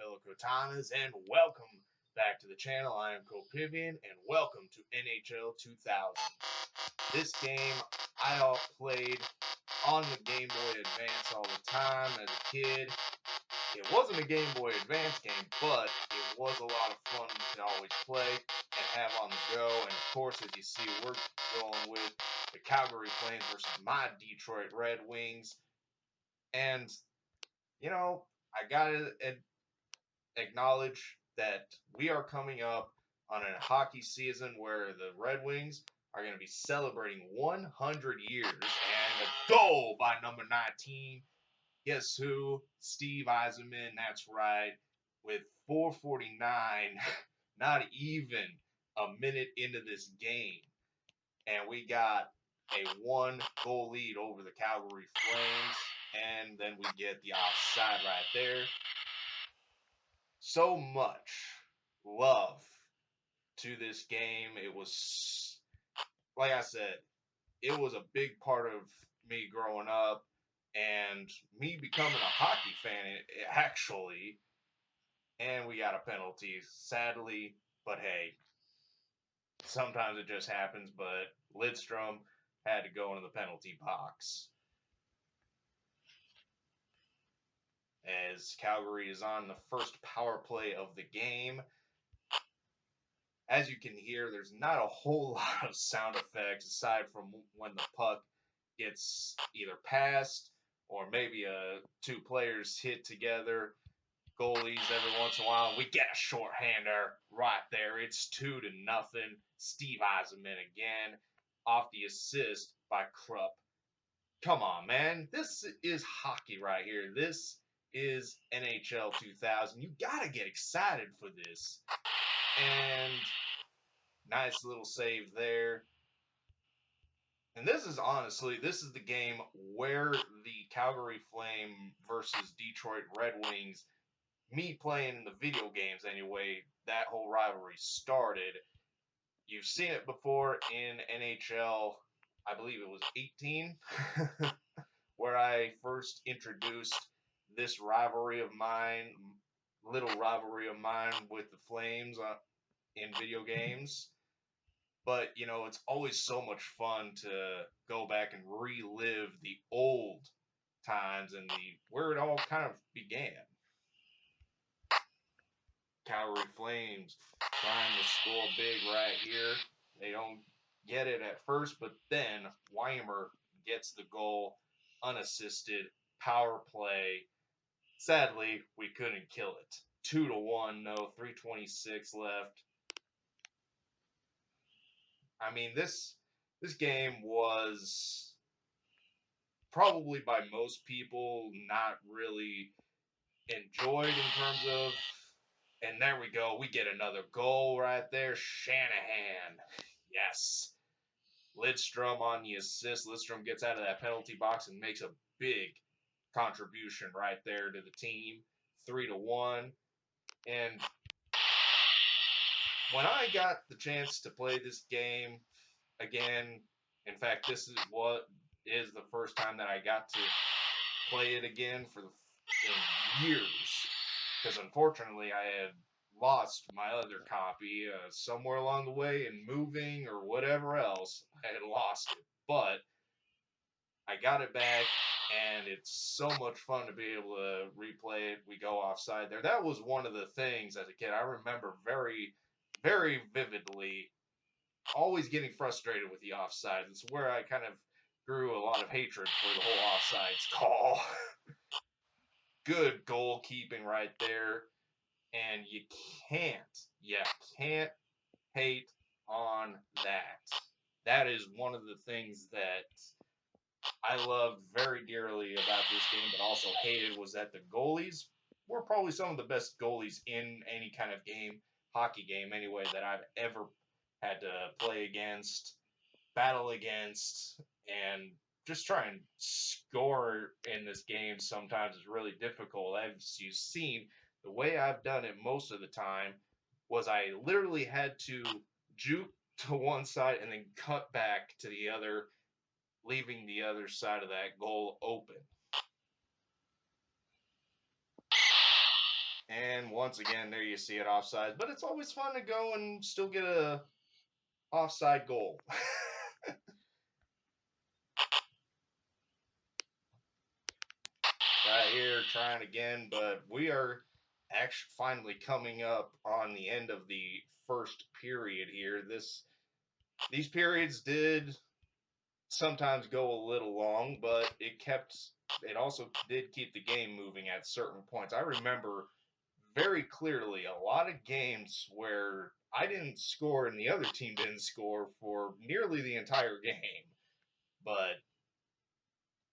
fellow Cortanas, and welcome back to the channel. I am Copivian, and welcome to NHL 2000. This game I all played on the Game Boy Advance all the time as a kid. It wasn't a Game Boy Advance game, but it was a lot of fun to always play and have on the go. And of course, as you see, we're going with the Calgary Flames versus my Detroit Red Wings. And, I gotta acknowledge that we are coming up on a hockey season where the Red Wings are going to be celebrating 100 years and a goal by number 19. Guess who? Steve Yzerman. That's right. With 4:49, not even a minute into this game, and we got a 1-goal lead over the Calgary Flames, and then we get the offside right there. So much love to this game. It was, like I said, it was a big part of me growing up and me becoming a hockey fan, actually. And we got a penalty, sadly, but hey, sometimes it just happens. But Lidstrom had to go into the penalty box as Calgary is on the first power play of the game. As you can hear, there's not a whole lot of sound effects aside from when the puck gets either passed or maybe two players hit together. Goalies every once in a while. We get a shorthander right there. It's 2-0. Steve Yzerman again off the assist by Krupp. Come on, man. This is hockey right here. This is NHL 2000. You got to get excited for this. And nice little save there. And this is the game where the Calgary Flame versus Detroit Red Wings, me playing in the video games anyway, that whole rivalry started. You've seen it before in NHL, I believe it was 18, where I first introduced this little rivalry of mine with the Flames in video games. But, it's always so much fun to go back and relive the old times and where it all kind of began. Calgary Flames trying to score big right here. They don't get it at first, but then Weimer gets the goal, unassisted, power play. Sadly, we couldn't kill it. 2-1, no, 3:26 left. I mean, this game was probably by most people not really enjoyed in terms of, and there we go, we get another goal right there. Shanahan, yes. Lidstrom on the assist. Lidstrom gets out of that penalty box and makes a big contribution right there to the team. 3-1. And when I got the chance to play this game again, in fact, this is what is the first time that I got to play it again in years, because unfortunately I had lost my other copy somewhere along the way in moving or whatever else. I had lost it, but I got it back, and it's so much fun to be able to replay it. We go offside there. That was one of the things as a kid I remember very, very vividly, always getting frustrated with the offside. It's where I kind of grew a lot of hatred for the whole offsides call. Good goalkeeping right there. And you can't hate on that. That is one of the things that I loved very dearly about this game, but also hated, was that the goalies were probably some of the best goalies in any kind of game, hockey game anyway, that I've ever had to play against, battle against, and just try and score in this game sometimes is really difficult. As you've seen, the way I've done it most of the time was I literally had to juke to one side and then cut back to the other, leaving the other side of that goal open. And once again, there you see it offside. But it's always fun to go and still get a offside goal. Right here, trying again, but we are actually finally coming up on the end of the first period here. These periods did sometimes go a little long, but it also did keep the game moving at certain points. I remember very clearly a lot of games where I didn't score and the other team didn't score for nearly the entire game. But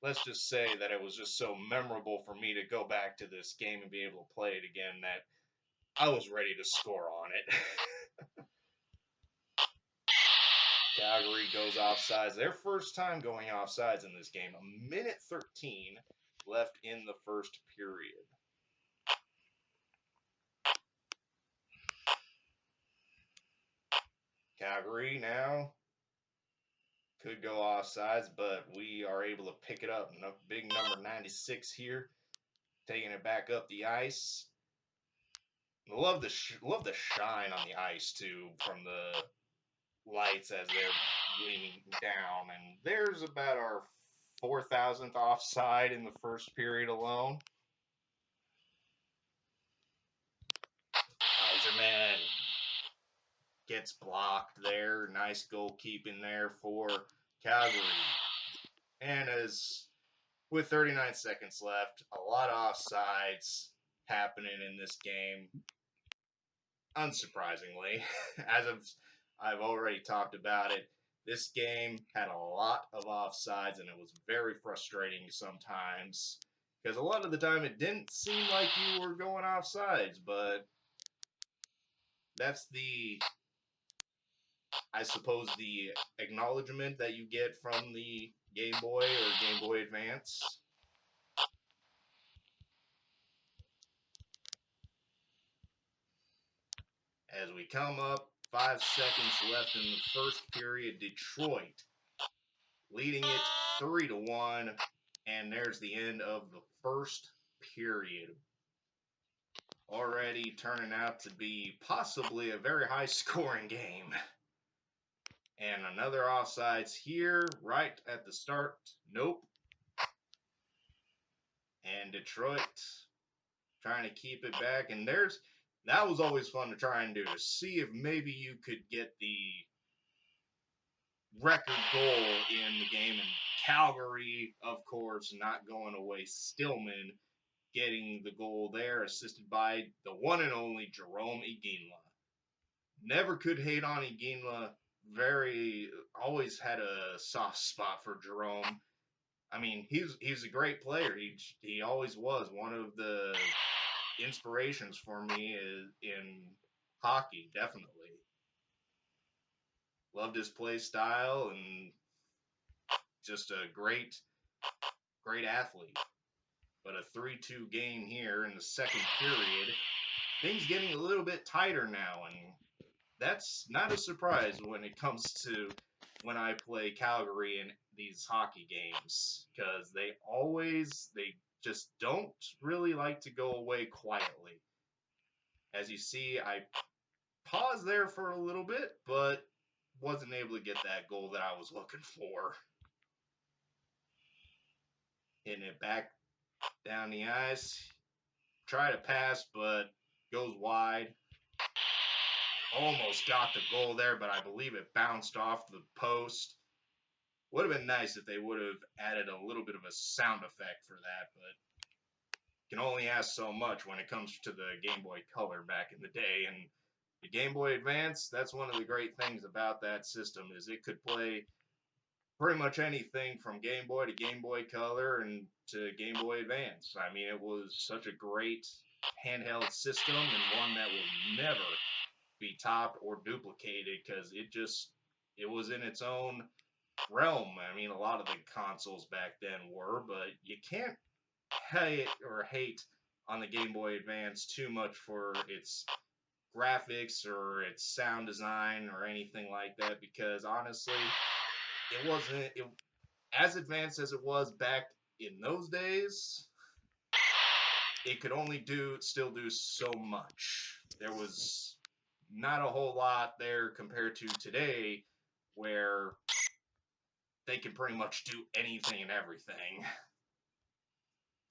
let's just say that it was just so memorable for me to go back to this game and be able to play it again that I was ready to score on it. Calgary goes offsides. Their first time going offsides in this game. A minute 13 left in the first period. Calgary now could go offsides, but we are able to pick it up. Big number 96 here, taking it back up the ice. Love the shine on the ice too from the lights as they're gleaming down. And there's about our 4,000th offside in the first period alone. Kaiserman gets blocked there. Nice goalkeeping there for Calgary. And as with 39 seconds left, a lot of offsides happening in this game. Unsurprisingly, as I've already talked about it, this game had a lot of offsides, and it was very frustrating sometimes because a lot of the time it didn't seem like you were going offsides, but that's I suppose, the acknowledgement that you get from the Game Boy or Game Boy Advance. As we come up, 5 seconds left in the first period, Detroit leading it 3-1, and there's the end of the first period. Already turning out to be possibly a very high scoring game. And another offsides here, right at the start. Nope. And Detroit trying to keep it back. And that was always fun to try and do, to see if maybe you could get the record goal in the game. And Calgary, of course, not going away. Stillman getting the goal there, assisted by the one and only Jerome Iginla. Never could hate on Iginla. Always had a soft spot for Jerome. I mean, he's a great player. He always was one of the inspirations for me in hockey, definitely. Loved his play style and just a great athlete. But a 3-2 game here in the second period. Things getting a little bit tighter now, and that's not a surprise when it comes to when I play Calgary in these hockey games, because they just don't really like to go away quietly. As you see, I paused there for a little bit, but wasn't able to get that goal that I was looking for. Hitting it back down the ice. Try to pass, but goes wide. Almost got the goal there, but I believe it bounced off the post. Would have been nice if they would have added a little bit of a sound effect for that, but can only ask so much when it comes to the Game Boy Color back in the day. And the Game Boy Advance, that's one of the great things about that system, is it could play pretty much anything from Game Boy to Game Boy Color and to Game Boy Advance. I mean, it was such a great handheld system, and one that will never be topped or duplicated, because it was in its own realm. I mean, a lot of the consoles back then were, but you can't hate on the Game Boy Advance too much for its graphics or its sound design or anything like that, because honestly, it wasn't as advanced as it was back in those days. it could only still do so much. There was not a whole lot there compared to today, where they can pretty much do anything and everything.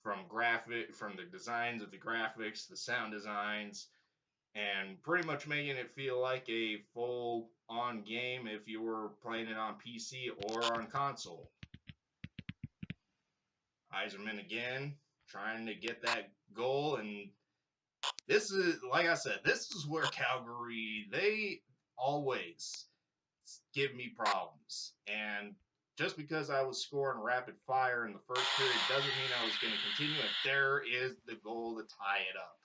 From the designs of the graphics, the sound designs, and pretty much making it feel like a full-on game if you were playing it on PC or on console. Iserman again, trying to get that goal, and this is, like I said, this is where Calgary, they always give me problems. And just because I was scoring rapid fire in the first period doesn't mean I was going to continue. And there is the goal to tie it up.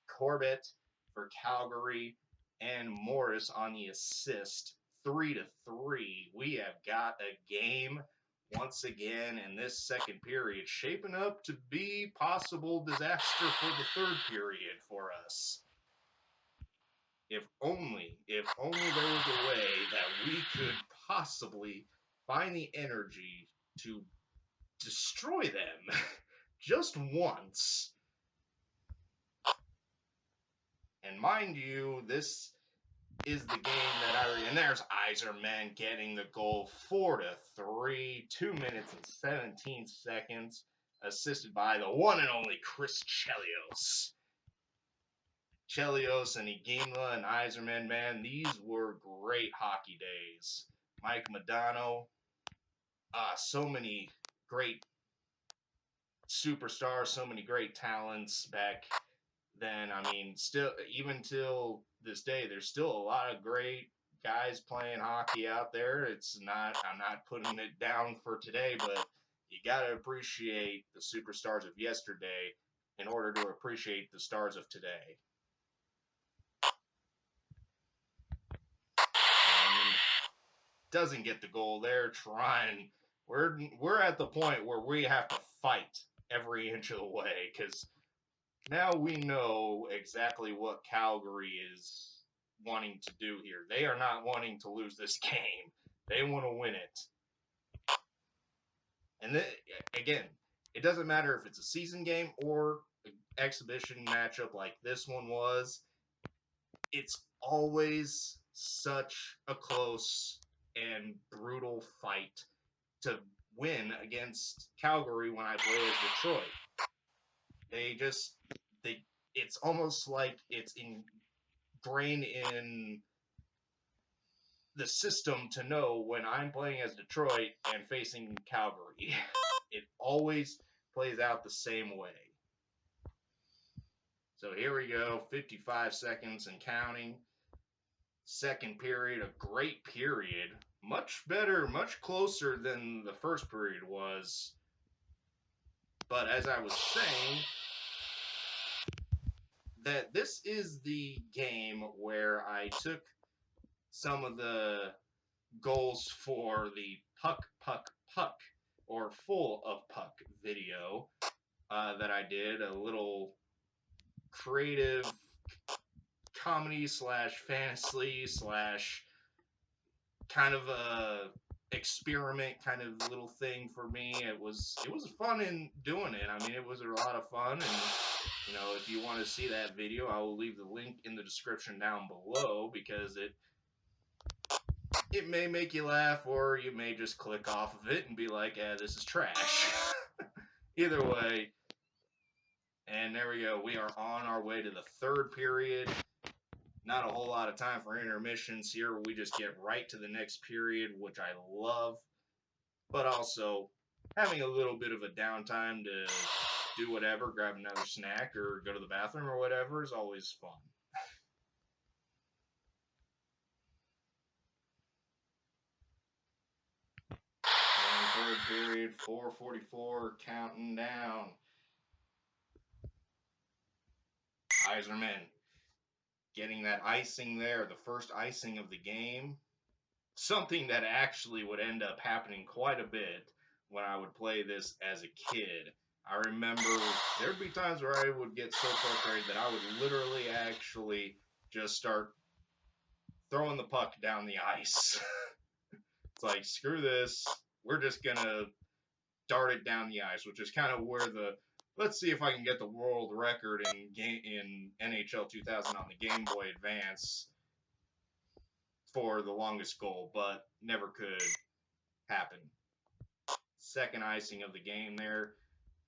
Corbett for Calgary and Morris on the assist. 3-3. We have got a game once again in this second period, shaping up to be possible disaster for the third period for us. If only there was a way that we could possibly find the energy to destroy them just once. And mind you, this is the game and there's Iserman getting the goal 4-3, 2 minutes and 17 seconds, assisted by the one and only Chris Chelios. Chelios and Iginla and Iserman, man, these were great hockey days. Mike Modano, so many great superstars, so many great talents back then. I mean, still, even till this day, there's still a lot of great guys playing hockey out there. I'm not putting it down for today, but you got to appreciate the superstars of yesterday in order to appreciate the stars of today. Doesn't get the goal. They're trying. We're at the point where we have to fight every inch of the way, because now we know exactly what Calgary is wanting to do here. They are not wanting to lose this game. They want to win it. And again, it doesn't matter if it's a season game or an exhibition matchup like this one was. It's always such a close and brutal fight to win against Calgary when I play as Detroit. It's almost like it's ingrained in the system to know when I'm playing as Detroit and facing Calgary. It always plays out the same way. So here we go, 55 seconds and counting. Second period, a great period. Much better, much closer than the first period was. But as I was saying, that this is the game where I took some of the goals for the puck, or full of puck video that I did. A little creative comedy / fantasy / kind of a experiment kind of little thing for me. It was fun in doing it. I mean, it was a lot of fun, and if you want to see that video, I will leave the link in the description down below, because it may make you laugh, or you may just click off of it and be like, this is trash. Either way. And there we go. We are on our way to the third period. Not a whole lot of time for intermissions here. We just get right to the next period, which I love. But also, having a little bit of a downtime to do whatever, grab another snack or go to the bathroom or whatever is always fun. And third period, 4:44, counting down. Iserman getting that icing there, the first icing of the game. Something that actually would end up happening quite a bit when I would play this as a kid. I remember there'd be times where I would get so frustrated that I would literally actually just start throwing the puck down the ice. It's like, screw this. We're just going to dart it down the ice, which is kind of where the Let's see if I can get the world record in NHL 2000 on the Game Boy Advance for the longest goal, but never could happen. Second icing of the game there.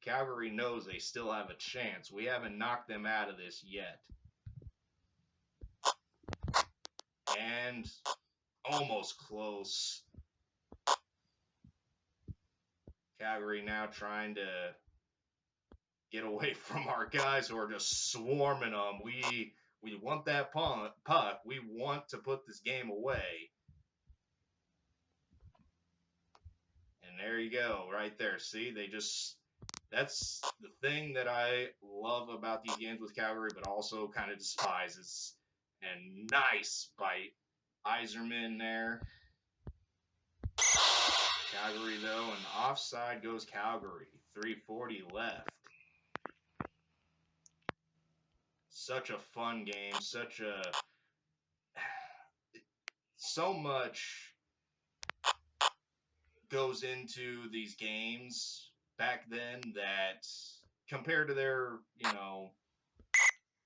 Calgary knows they still have a chance. We haven't knocked them out of this yet. And almost close. Calgary now trying to get away from our guys who are just swarming them. We want that puck. We want to put this game away. And there you go, right there. See, that's the thing that I love about these games with Calgary, but also kind of despises. And nice by Yzerman there. Calgary, though, and offside goes Calgary. 3:40 left. Such a fun game. So much goes into these games back then that compared to their,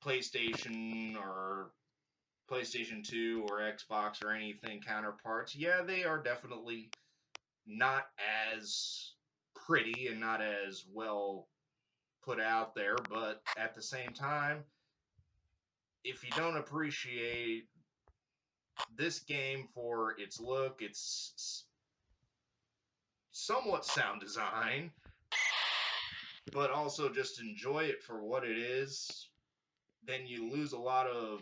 PlayStation or PlayStation 2 or Xbox or anything counterparts, yeah, they are definitely not as pretty and not as well put out there, but at the same time, if you don't appreciate this game for its look, its somewhat sound design, but also just enjoy it for what it is, then you lose a lot of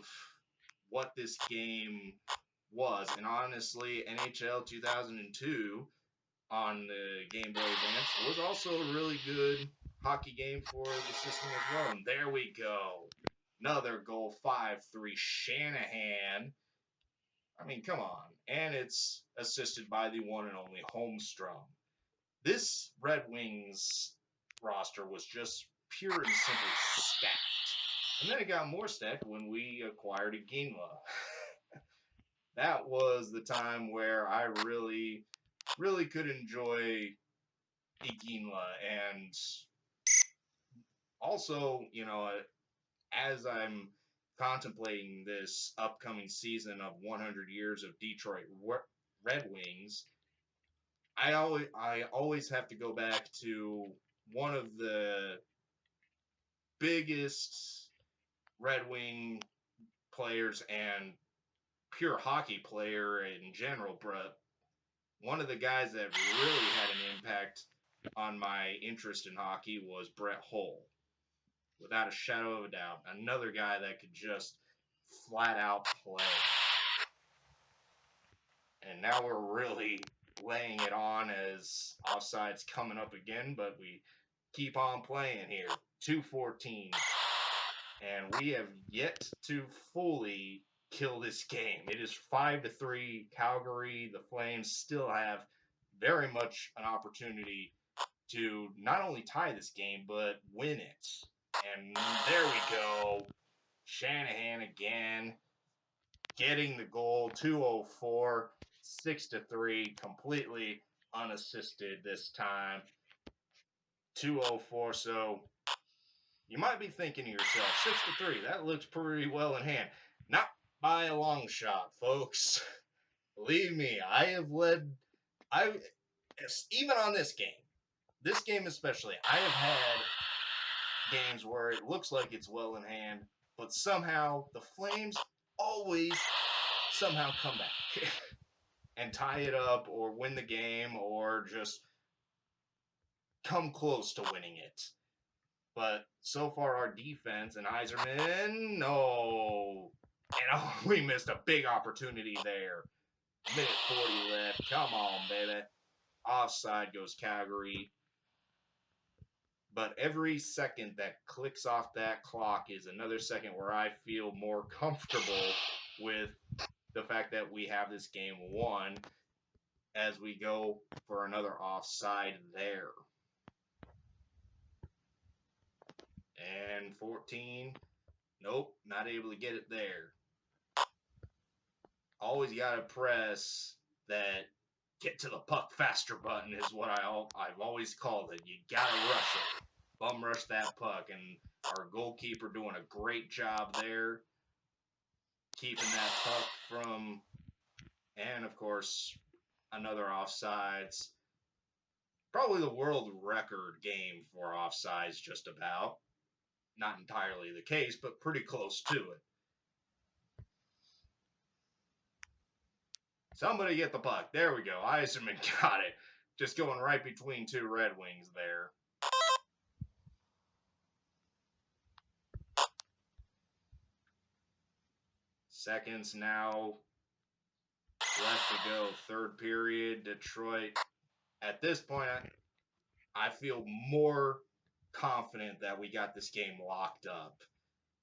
what this game was. And honestly, NHL 2002 on the Game Boy Advance was also a really good hockey game for the system as well. And there we go. Another goal, 5-3 Shanahan. I mean, come on. And it's assisted by the one and only Holmstrom. This Red Wings roster was just pure and simply stacked. And then it got more stacked when we acquired Iginla. That was the time where I really, really could enjoy Iginla. And also, as I'm contemplating this upcoming season of 100 years of Detroit Red Wings, I always have to go back to one of the biggest Red Wing players and pure hockey player in general, but one of the guys that really had an impact on my interest in hockey was Brett Hull. Without a shadow of a doubt, another guy that could just flat out play. And now we're really laying it on as offside's coming up again, but we keep on playing here. 2:14. And we have yet to fully kill this game. It is 5-3 Calgary. The Flames still have very much an opportunity to not only tie this game, but win it. And there we go. Shanahan again getting the goal. 2:04, 6-3, completely unassisted this time. 2:04. So you might be thinking to yourself, 6-3, that looks pretty well in hand. Not by a long shot, folks. Believe me, even on this game especially, I have had games where it looks like it's well in hand, but somehow the Flames always somehow come back and tie it up or win the game or just come close to winning it. But so far, our defense and Yzerman, no. And we missed a big opportunity there. Minute 40 left. Come on, baby. Offside goes Calgary. But every second that clicks off that clock is another second where I feel more comfortable with the fact that we have this game won as we go for another offside there. And 14. Nope, not able to get it there. Always got to press that get to the puck faster button is what I've always called it. You got to rush it. bum rush that puck, and our goalkeeper doing a great job there, keeping that puck from, and of course, another offsides. Probably the world record game for offsides, just about. Not entirely the case, but pretty close to it. Somebody get the puck. There we go. Eiserman got it. Just going right between two Red Wings there. Seconds now left to go. Third period. Detroit. At this point, I feel more confident that we got this game locked up.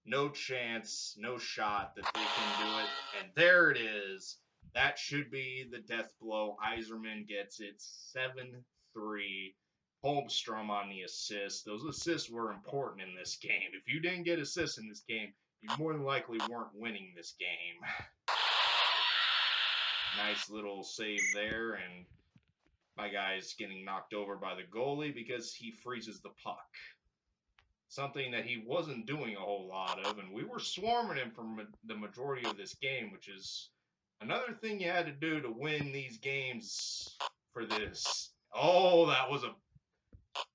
No chance, no shot that they can do it. And there it is. That should be the death blow. Eiserman gets it 7-3. Holmstrom on the assist. Those assists were important in this game. If you didn't get assists in this game, you more than likely weren't winning this game. Nice little save there, and my guy's getting knocked over by the goalie because he freezes the puck. Something that he wasn't doing a whole lot of, and we were swarming him for the majority of this game, which is another thing you had to do to win these games for this. Oh, that was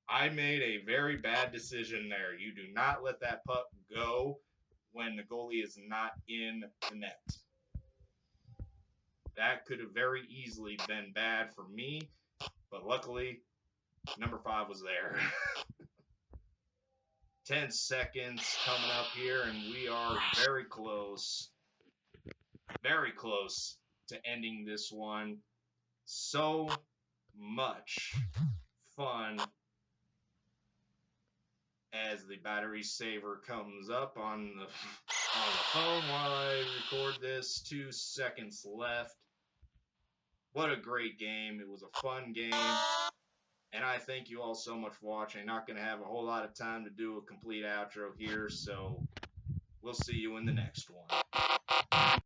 I made a very bad decision there. You do not let that puck go when the goalie is not in the net. That could have very easily been bad for me, but luckily, number 5 was there. 10 seconds coming up here, and we are very close to ending this one. So much fun as the battery saver comes up on the phone while I record this. 2 seconds left. What a great game. It was a fun game. And I thank you all so much for watching. Not going to have a whole lot of time to do a complete outro here, so we'll see you in the next one.